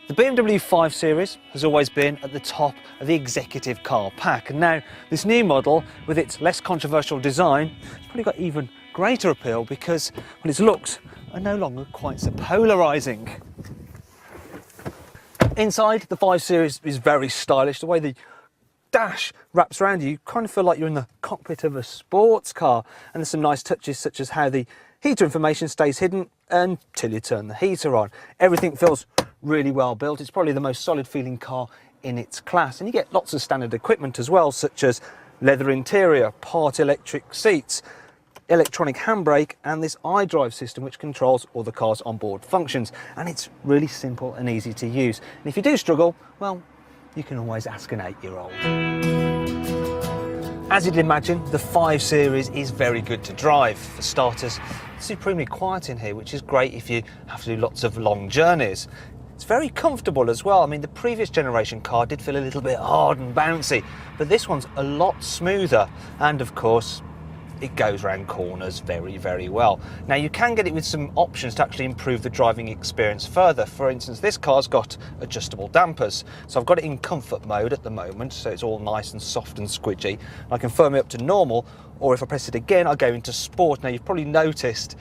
The BMW 5 Series has always been at the top of the executive car pack, and now this new model, with its less controversial design, has probably got even greater appeal because, well, its looks are no longer quite so polarising. Inside, the 5 Series is very stylish. The way the dash wraps around you, you kind of feel like you're in the cockpit of a sports car, and there's some nice touches such as how the heater information stays hidden until you turn the heater on. Everything feels really well built. It's probably the most solid feeling car in its class, and you get lots of standard equipment as well, such as leather interior, part electric seats, electronic handbrake, and this iDrive system which controls all the car's onboard functions. And it's really simple and easy to use, and if you do struggle, well, you can always ask an 8-year-old. As you'd imagine, the 5 Series is very good to drive. For starters, it's supremely quiet in here, which is great if you have to do lots of long journeys. It's very comfortable as well. I mean, the previous generation car did feel a little bit hard and bouncy, but this one's a lot smoother, and of course, it goes around corners very, very well. Now, you can get it with some options to actually improve the driving experience further. For instance, this car's got adjustable dampers. So I've got it in comfort mode at the moment, so it's all nice and soft and squidgy. I can firm it up to normal, or if I press it again, I go into sport. Now, you've probably noticed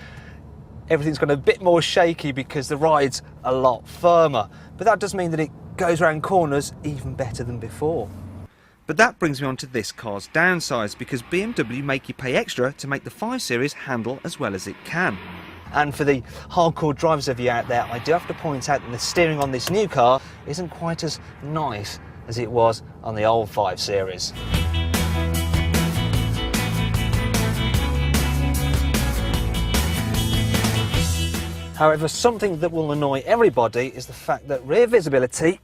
everything's got a bit more shaky because the ride's a lot firmer. But that does mean that it goes around corners even better than before. But that brings me on to this car's downsides, because BMW make you pay extra to make the 5 Series handle as well as it can. And for the hardcore drivers of you out there, I do have to point out that the steering on this new car isn't quite as nice as it was on the old 5 Series. However, something that will annoy everybody is the fact that rear visibility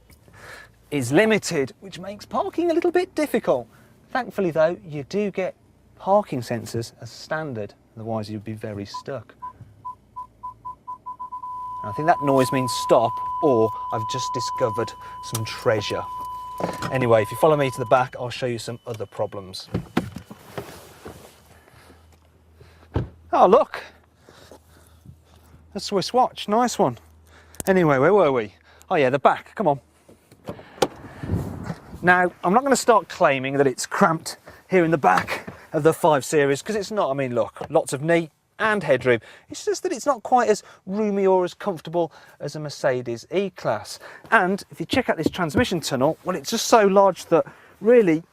is limited, which makes parking a little bit difficult. Thankfully though, you do get parking sensors as standard, otherwise you'd be very stuck. And I think that noise means stop, or I've just discovered some treasure. Anyway, if you follow me to the back, I'll show you some other problems. Oh look, a Swiss watch, nice one. Anyway, where were we? Oh yeah, the back, come on. Now, I'm not going to start claiming that it's cramped here in the back of the 5 Series, because it's not. I mean, look, lots of knee and headroom. It's just that it's not quite as roomy or as comfortable as a Mercedes E-Class. And if you check out this transmission tunnel, well, it's just so large that really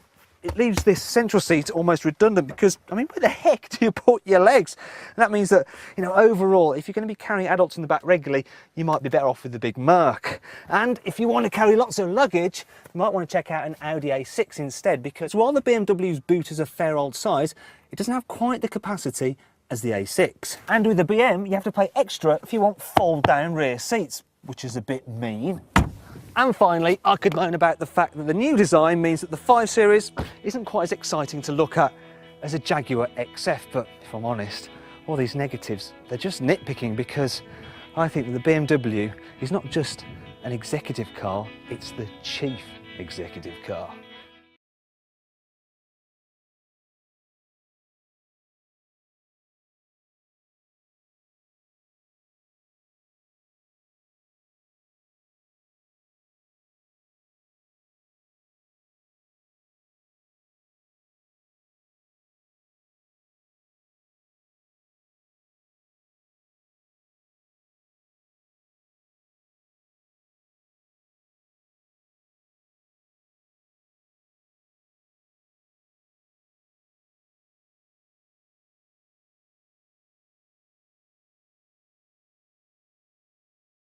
it leaves this central seat almost redundant, because, I mean, where the heck do you put your legs? And that means that, you know, overall, if you're going to be carrying adults in the back regularly, you might be better off with the big Marques. And if you want to carry lots of luggage, you might want to check out an Audi A6 instead, because while the BMW's boot is a fair old size, it doesn't have quite the capacity as the A6. And with the BM, you have to pay extra if you want fold-down rear seats, which is a bit mean. And finally, I could moan about the fact that the new design means that the 5 Series isn't quite as exciting to look at as a Jaguar XF, but if I'm honest, all these negatives, they're just nitpicking, because I think that the BMW is not just an executive car, it's the chief executive car.